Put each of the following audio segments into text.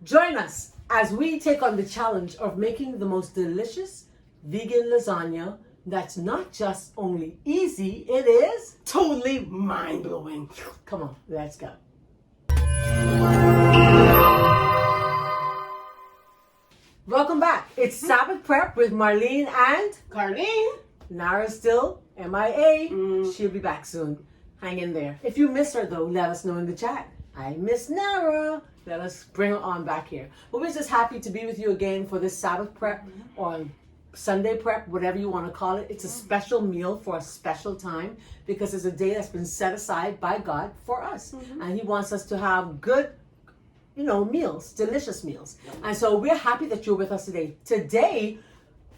Join us as we take on the challenge of making the most delicious vegan lasagna that's not just only easy, it is Totally mind-blowing. Come on, let's go. Welcome back. It's Sabbath Prep with Marlene and Carlene. Nara's still MIA. She'll be back soon. Hang in there. If you miss her though, let us know in the chat. I miss Nara. Let us bring her on back here. But we're just happy to be with you again for this Sabbath Prep or Sunday Prep, whatever you want to call it. It's a special meal for a special time because it's a day that's been set aside by God for us. And He wants us to have good, meals, delicious meals. And so we're happy that you're with us today. Today,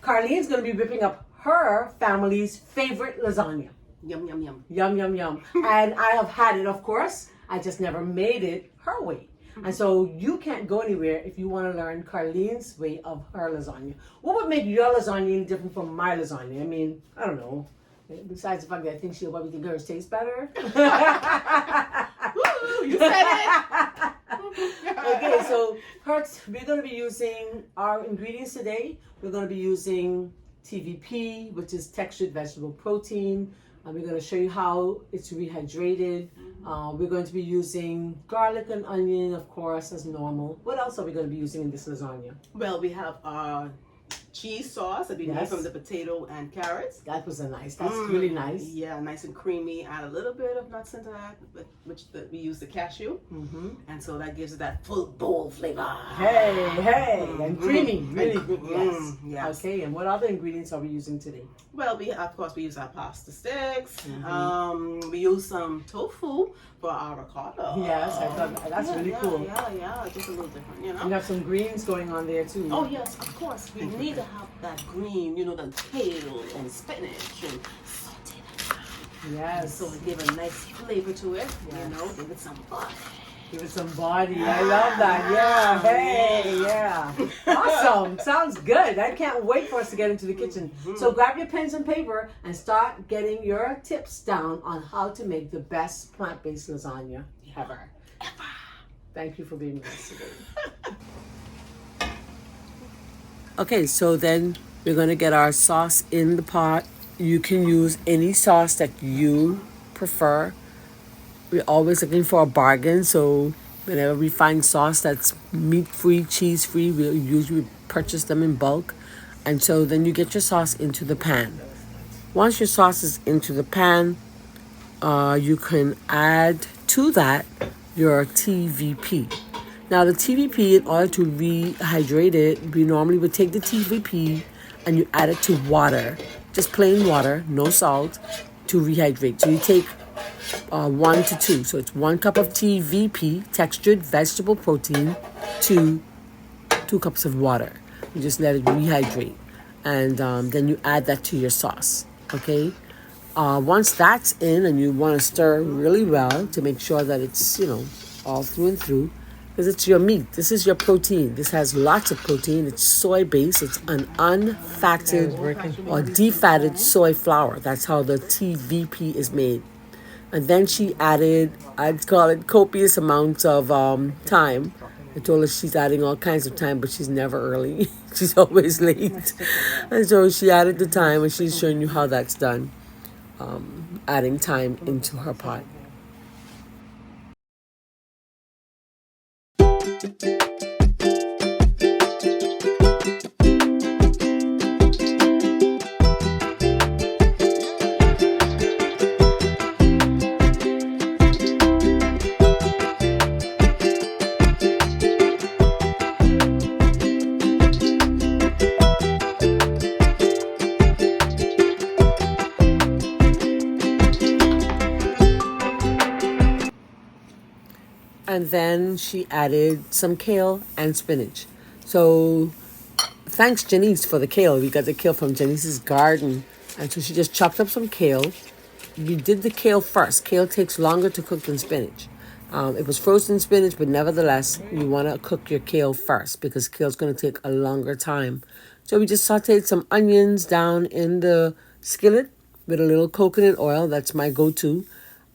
Carlene's going to be whipping up her family's favorite lasagna. Yum, yum, yum. Yum, yum, yum. And I have had it, of course. I just never made it her way. And so you can't go anywhere if you want to learn Carlene's way of her lasagna. What would make your lasagna any different from my lasagna? I mean, I don't know. Besides the fact that I think she'll probably think hers tastes better. Woo, you said it. Okay, so we're going to be using our ingredients today. We're going to be using TVP, which is textured vegetable protein. We're going to show you how it's rehydrated. We're going to be using garlic and onion, of course, as normal. What else are we going to be using in this lasagna? Well, we have our cheese sauce that we made Yes. from the potato and carrots. That's really nice. Yeah, nice and creamy. Add a little bit of nuts into that, we use the cashew. And so that gives it that full bowl flavor. Hey, and creamy, really good. Yes. Yes. Okay, and what other ingredients are we using today? Well, we use our pasta sticks. We use some tofu for our ricotta. Yes, I thought that's really cool. Yeah, just a little different, You have some greens going on there too. Oh yes, of course. We need to have that green, the kale and spinach and saute that down. Yes. So we give a nice flavor to it, Yes. give it some body. Give it some body. I love that. Yeah. Hey, yeah. Awesome. Sounds good. I can't wait for us to get into the kitchen. So grab your pens and paper and start getting your tips down on how to make the best plant-based lasagna ever. Thank you for being with us today. Okay, so then we're going to get our sauce in the pot. You can use any sauce that you prefer. We're always looking for a bargain, so whenever we find sauce that's meat-free, cheese-free, we'll usually purchase them in bulk. And so then you get your sauce into the pan. Once your sauce is into the pan, you can add to that your TVP. Now the TVP, in order to rehydrate it, we normally would take the TVP and you add it to water, just plain water, no salt, to rehydrate. So you take 1 to 2. So it's 1 cup of TVP, textured vegetable protein, to 2 cups of water. You just let it rehydrate. And then you add that to your sauce. Okay? Once that's in, and you want to stir really well to make sure that it's, all through and through, because it's your meat. This is your protein. This has lots of protein. It's soy-based. It's an unfatted or defatted soy flour. That's how the TVP is made. And then she added, I'd call it copious amounts of thyme. I told her she's adding all kinds of thyme, but she's never early. She's always late. And so she added the thyme, and she's showing you how that's done, adding thyme into her pot. And then she added some kale and spinach. So thanks Janice for the kale. We got the kale from Janice's garden. And so she just chopped up some kale. We did the kale first. Kale takes longer to cook than spinach. It was frozen spinach, but nevertheless, you want to cook your kale first because kale's going to take a longer time. So we just sauteed some onions down in the skillet with a little coconut oil. That's my go-to.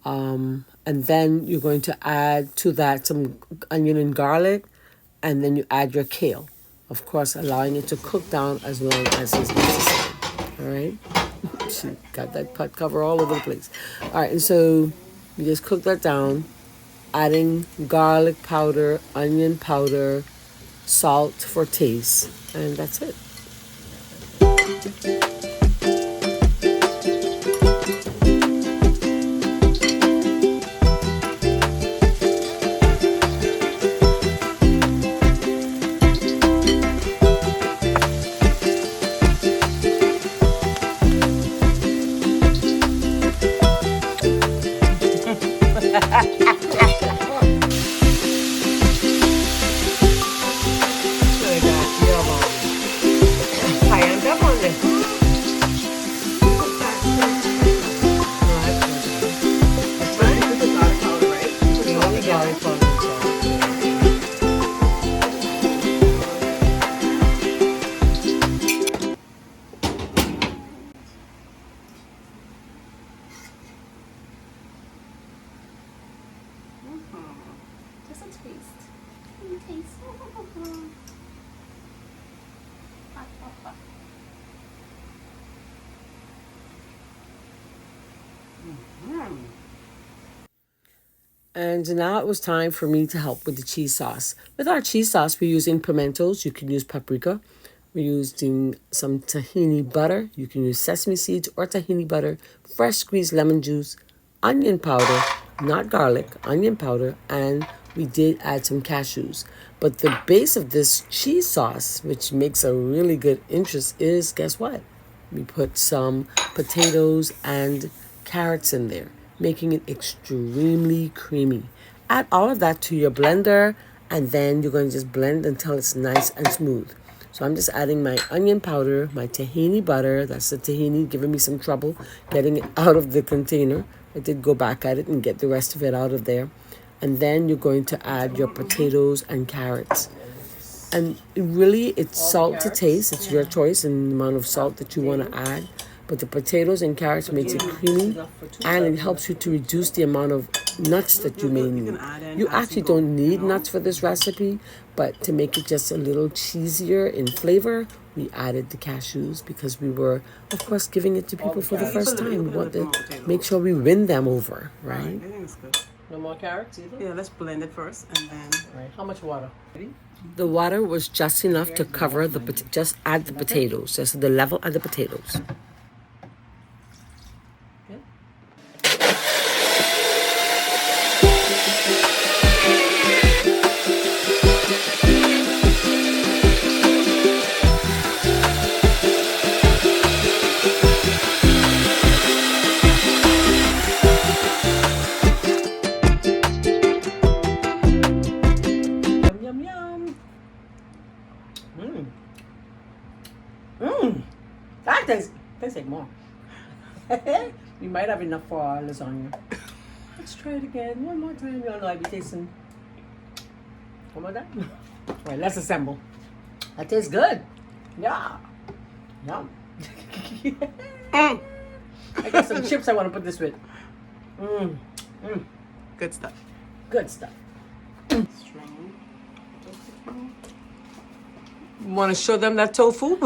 And then you're going to add to that some onion and garlic and then you add your kale. Of course, allowing it to cook down as long as is necessary. All right? She got that pot cover all over the place. All right, and so you just cook that down, adding garlic powder, onion powder, salt for taste, and that's it. Just a taste. Taste. And now it was time for me to help with the cheese sauce. With our cheese sauce, we're using pimentos. You can use paprika. We're using some tahini butter. You can use sesame seeds or tahini butter, fresh squeezed lemon juice, onion powder, not garlic, onion powder, and we did add some cashews. But the base of this cheese sauce, which makes a really good interest, is, guess what? We put some potatoes and carrots in there, making it extremely creamy. Add all of that to your blender, and then you're going to just blend until it's nice and smooth. So I'm just adding my onion powder, my tahini butter. That's the tahini giving me some trouble getting it out of the container. I did go back at it and get the rest of it out of there. And then you're going to add your potatoes and carrots. And really, it's salt to taste. It's your choice and the amount of salt that you want to add. But the potatoes and carrots makes it creamy, and it helps you to reduce the amount of nuts that you may need. You actually don't need nuts for this recipe, but to make it just a little cheesier in flavor, we added the cashews because we were, of course, giving it to people for the first time. We want to make sure we win them over, right? I think it's good. No more carrots either? Yeah, let's blend it first and then. Right. How much water? Ready? The water was just enough to cover just add the potatoes, just the level of the potatoes. That tastes like more. We might have enough for our lasagna. Let's try it again. One more time. Y'all know I'll be tasting. One more time. All right, let's assemble. That tastes good. Yeah. Yum. I got some chips I want to put this with. Good stuff. Good stuff. Strain. You want to show them that tofu?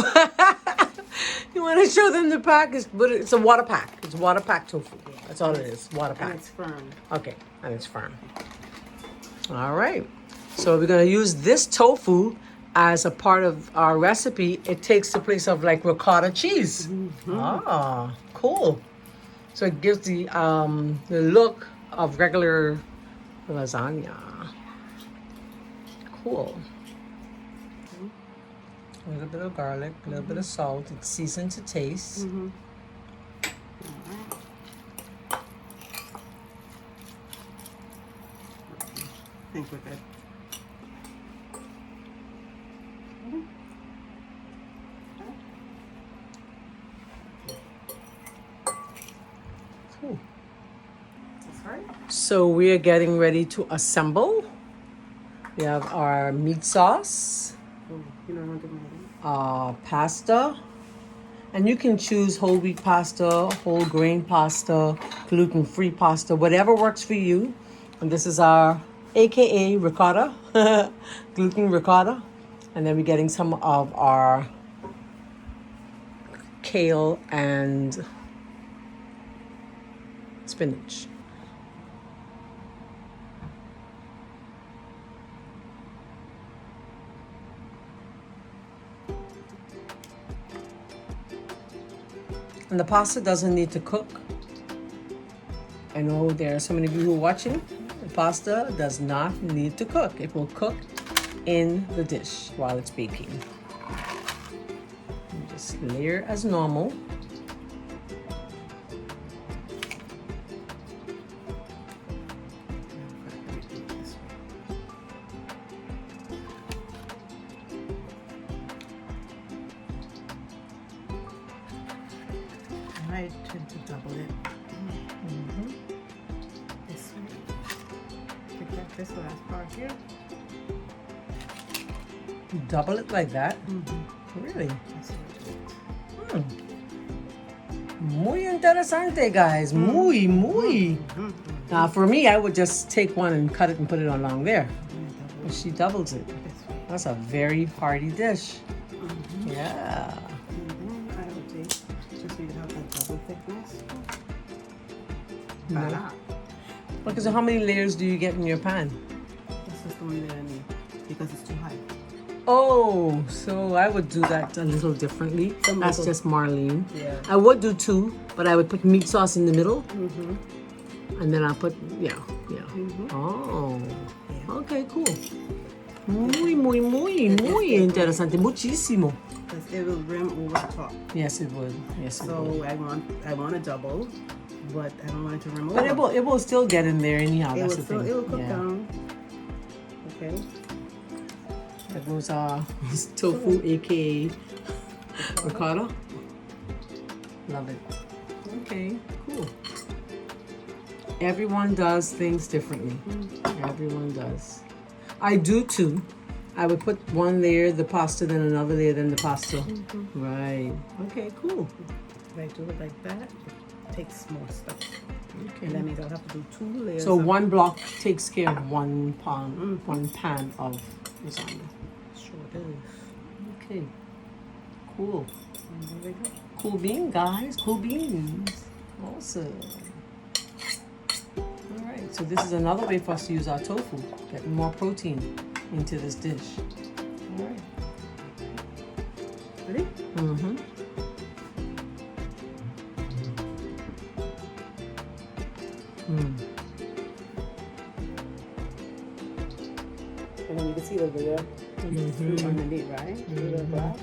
You want to show them the pack? It's a water pack. It's water pack tofu. That's all it is. Water pack. And it's firm. Okay, and it's firm. All right. So we're going to use this tofu as a part of our recipe. It takes the place of like ricotta cheese. Mm-hmm. Ah, cool. So it gives the look of regular lasagna. Cool. A little bit of garlic, a little bit of salt. It's seasoned to taste. Mm-hmm. I think we're good. Cool. That's right. So we are getting ready to assemble. We have our meat sauce, You know what pasta, and you can choose whole wheat pasta, whole grain pasta, gluten-free pasta, whatever works for you. And this is our aka ricotta, gluten ricotta. And then we're getting some of our kale and spinach. And the pasta doesn't need to cook. I know there are so many of you who are watching. The pasta does not need to cook. It will cook in the dish while it's baking. And just layer as normal. I tend to double it. This one. Pick up this last part here. You double it like that? Really? That's what I do it. Muy interesante, guys. Muy. Now, for me, I would just take one and cut it and put it along there. But she doubles it. That's a very hearty dish. Yeah. I would take just so you have that double thickness. No. Because how many layers do you get in your pan? This is the one that I need because it's too high. Oh, so I would do that a little differently. That's just Marlene. Yeah. I would do two, but I would put meat sauce in the middle. And then I'll put, yeah. Oh, okay, cool. Muy interesante. Muchísimo. Because it will rim over the top. Yes, it would. Yes, it So would. I want a double, but I don't want it to rim over. But it will still get in there anyhow. It That's will the thing. it will cook down. Okay. That goes tofu, aka ricotta. Love it. Okay, cool. Everyone does things differently. Everyone does. I do too. I would put one layer the pasta, then another layer, then the pasta. Right. Okay, cool. If I do it like that, it takes more stuff. Okay. And that means I'll have to do 2 layers. So one block takes care of one pan of lasagna. Sure does. Okay. Cool. And there we go. Cool beans, guys. Cool beans. Awesome. All right. So this is another way for us to use our tofu, get more protein into this dish. All right. Ready? Mm-hmm. And then you can see the layer fruit underneath, right? Little glass.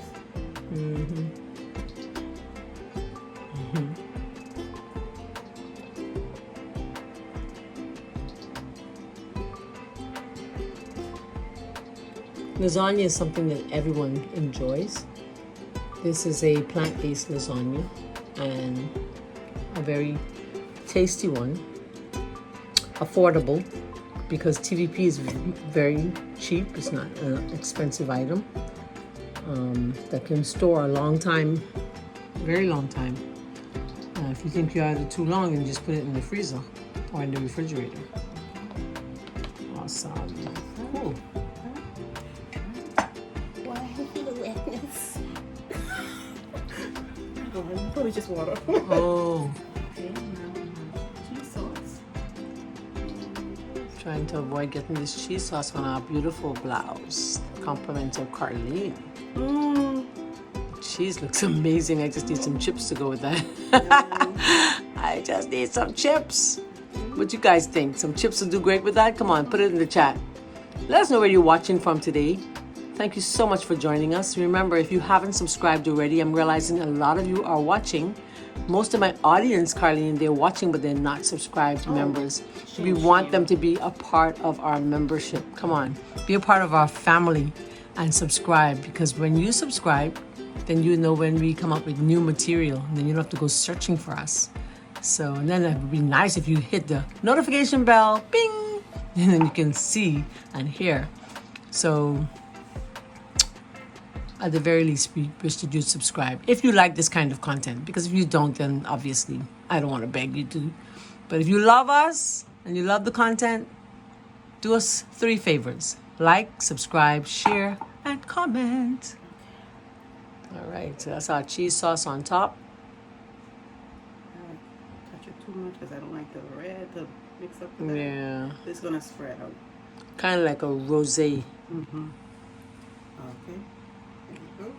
Lasagna is something that everyone enjoys. This is a plant-based lasagna and a very tasty one. Affordable because TVP is very cheap. It's not an expensive item that can store a long time, very long time. If you think you had it too long, then just put it in the freezer or in the refrigerator. Awesome. Cool. Why the wetness? Probably just water. Oh. Okay, now cheese sauce. Trying to avoid getting this cheese sauce on our beautiful blouse. Compliments of Carlene. Cheese looks amazing. I just need some chips to go with that. I just need some chips. What you guys think? Some chips will do great with that? Come on, put it in the chat. Let us know where you're watching from today. Thank you so much for joining us. Remember, if you haven't subscribed already, I'm realizing a lot of you are watching. Most of my audience, Carlene, they're watching, but they're not subscribed members. We want them to be a part of our membership. Come on, be a part of our family and subscribe, because when you subscribe, then you know when we come up with new material, and then you don't have to go searching for us. So, and then it would be nice if you hit the notification bell, bing, and then you can see and hear. So, at the very least, we wish that you subscribe if you like this kind of content, because if you don't, then obviously I don't want to beg you to. But if you love us and you love the content, do us 3 favors. Like, subscribe, share, and comment. All right, so that's our cheese sauce on top. I don't touch it too much because I don't like the red to mix up with that. Yeah. It's gonna spread out. Kind of like a rosé. Mm-hmm. Okay. There we go.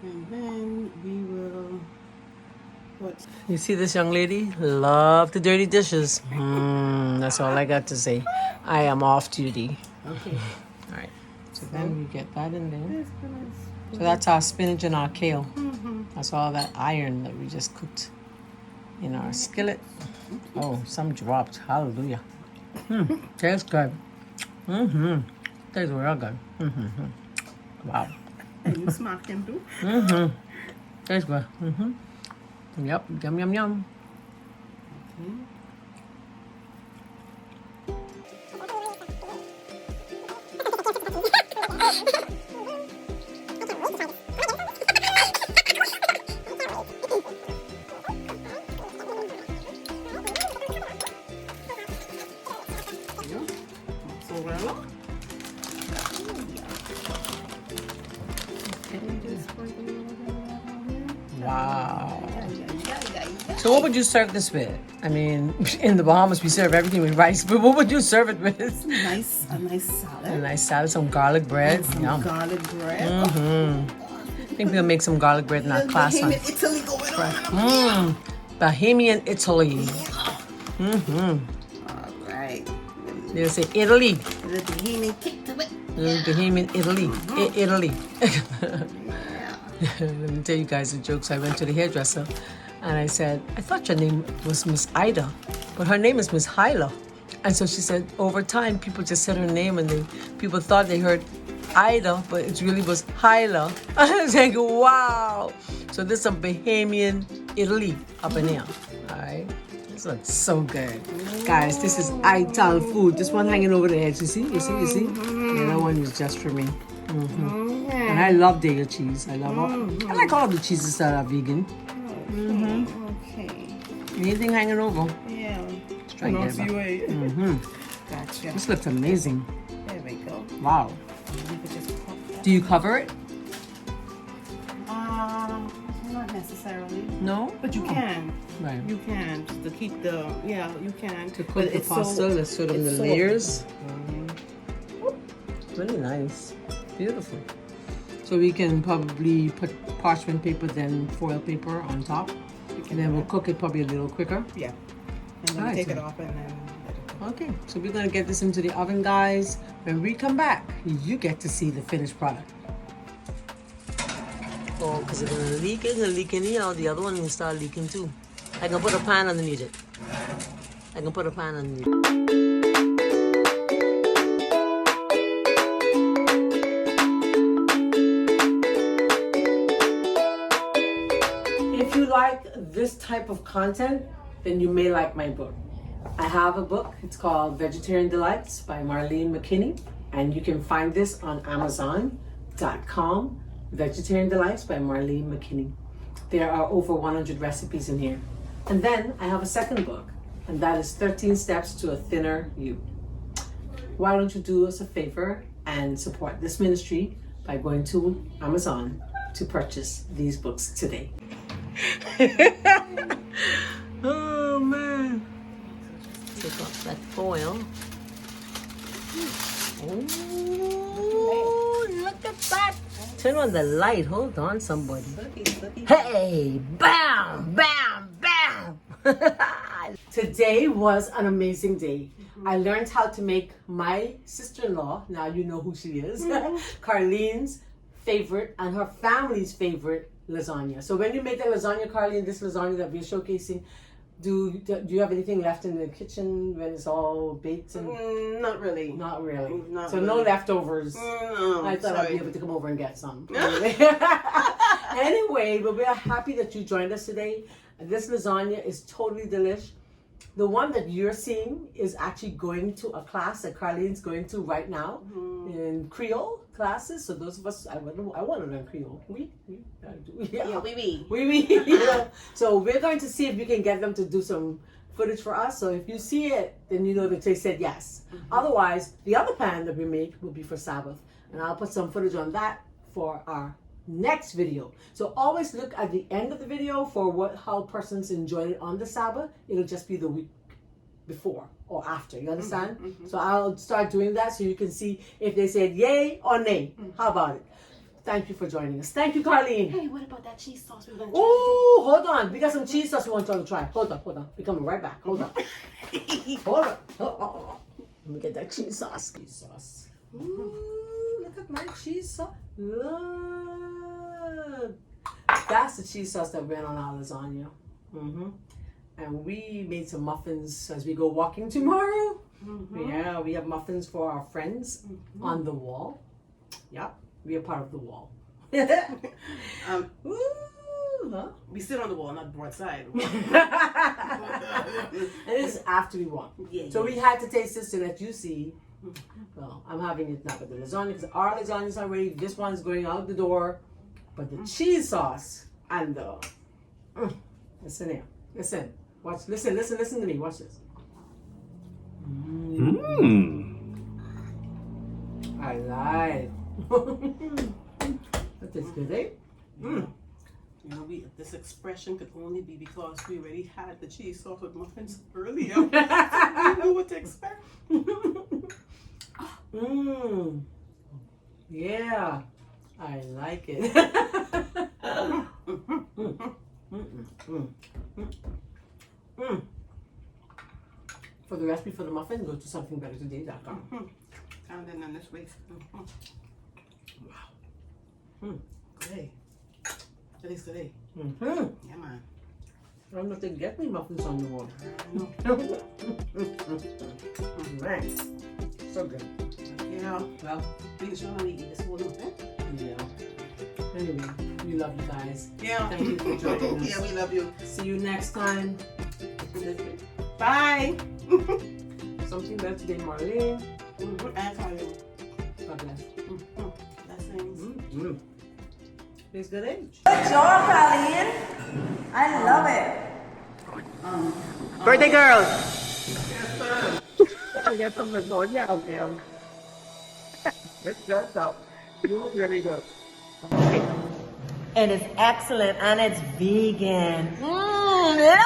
And then we will put. You see this young lady? Love the dirty dishes. That's all I got to say. I am off duty. Okay. All right. So then we get that in there. It's gonna So that's our spinach and our kale. Mm-hmm. That's all that iron that we just cooked in our skillet. Oh, some dropped. Hallelujah. Tastes good. Tastes real good. Wow. And you smack him too. Tastes good. Yep. Yum, yum, yum. Mozzarella. Wow. So what would you serve this with? I mean, in the Bahamas we serve everything with rice, but what would you serve it with? A nice salad. A nice salad, some garlic bread. Some Yum. garlic bread. I think we'll make some garlic bread in our class on Bohemian Italy going on. Bohemian Italy. All right. They say Italy. A little Bohemian kick to it. Bohemian Italy. Italy. Yeah. Let me tell you guys a joke. So I went to the hairdresser and I said, I thought your name was Miss Ida, but her name is Miss Hyla. And so she said, over time, people just said her name and people thought they heard Ida, but it really was Hyla. I was like, wow. So there's some Bohemian Italy up in here. All right. This looks so good. Guys, this is Ital food. This one hanging over the edge. You see? Yeah, that one is just for me. And I love Dale cheese. I love all. I like all the cheeses that are vegan. Okay. Anything hanging over. Yeah. Let's try and get it back. Gotcha. This looks amazing. There we go. Wow. We could just pop that. Do you cover it? Not necessarily. No? But you can. Right. You can. Just to keep the, yeah, you can. To cook But the it's pasta, let's sort of it's the so- layers. Really nice. Beautiful. So we can probably put parchment paper, then foil paper on top. And then we'll cook it probably a little quicker. Yeah. And then Alright, take so- it off and then let it go. Okay, so we're gonna get this into the oven, guys. When we come back, you get to see the finished product. Oh, because it's gonna leak in here. The other one can start leaking too. I can put a pan underneath it. If you like this type of content, then you may like my book. I have a book. It's called Vegetarian Delights by Marlene McKinney. And you can find this on Amazon.com. Vegetarian Delights by Marlene McKinney. There are over 100 recipes in here. And then I have a second book, and that is 13 Steps to a Thinner You. Why don't you do us a favor and support this ministry by going to Amazon to purchase these books today. Oh man. Take off that foil. Oh, look at that. Turn on the light. Hold on, somebody. Hey, bam, bam, bam. Today was an amazing day. I learned how to make my sister-in-law, now you know who she is, Carlene's favorite and her family's favorite lasagna. So when you make that lasagna, Carlene, this lasagna that we're showcasing, do you have anything left in the kitchen when it's all baked? And Not really. not really. Not So really. no leftovers. No, I thought I'd sorry. be able to come over and get some. Anyway, but we are happy that you joined us today. This lasagna is totally delish. The one that you're seeing is actually going to a class that Carlene's going to right now in Creole classes. So those of us, I want to learn Creole. Oui. Yeah, we. Oui. Yeah. So we're going to see if we can get them to do some footage for us. So if you see it, then you know that they said yes. Otherwise, the other pan that we make will be for Sabbath. And I'll put some footage on that for our next video. So always look at the end of the video for how persons enjoyed it on the Sabbath. It'll just be the week before or after. You understand? So I'll start doing that so you can see if they said yay or nay. How about it? Thank you for joining us. Thank you, Carlene. Hey, what about that cheese sauce we're gonna try? Oh, hold on. We got some cheese sauce we want y'all to try. Hold on. We're coming right back. Hold on. Hold on. Oh. Let me get that cheese sauce. Cheese sauce. Ooh, look at my cheese sauce. Look. That's the cheese sauce that went on our lasagna. And we made some muffins as we go walking tomorrow. Yeah, we have muffins for our friends on the wall. Yep, we are part of the wall. We sit on the wall, not broadside. It is after we walk. So we had to taste this so that you see. Well, I'm having it now with the lasagna because our lasagnas are ready. This one's going out the door. But the cheese sauce and the... listen here. Listen. Watch. Listen to me. Watch this. I lied. That tastes good, eh? You know, this expression could only be because we already had the cheese sauce with muffins earlier. So we knew what to expect. Yeah, I like it. For the recipe for the muffin, go to somethingbettertoday.com. Found it on this week. Wow. Good. That is good. Yeah, man. I don't know if they can get me muffins on the wall. Man, so good. Yeah. Well, we should only eat this whole thing. Yeah. Anyway, we love you guys. Yeah. Thank you for joining us. Yeah, we love you. See you next time. Bye. Something better today, Marlene. And Carlene. God bless. Blessings. Tastes good, eh? Good job, Carlene. I love it. Birthday girl. Get some lasagna out there. It's just out. You look really good. And it's excellent and it's vegan. Lovely.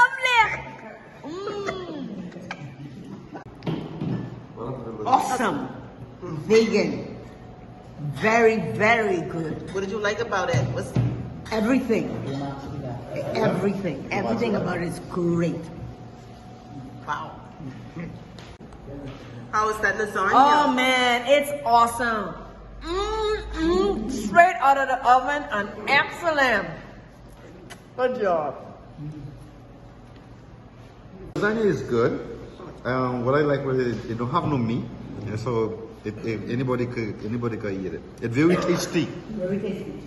Awesome. Vegan. Very, very good. What did you like about it? What's Everything. Everything about it is great. wow? How is that lasagna? Oh man, it's awesome. Straight out of the oven and excellent. Good job. Lasagna is good. What I like with it don't have no meat, and so anybody could eat it. It's very tasty. Very tasty.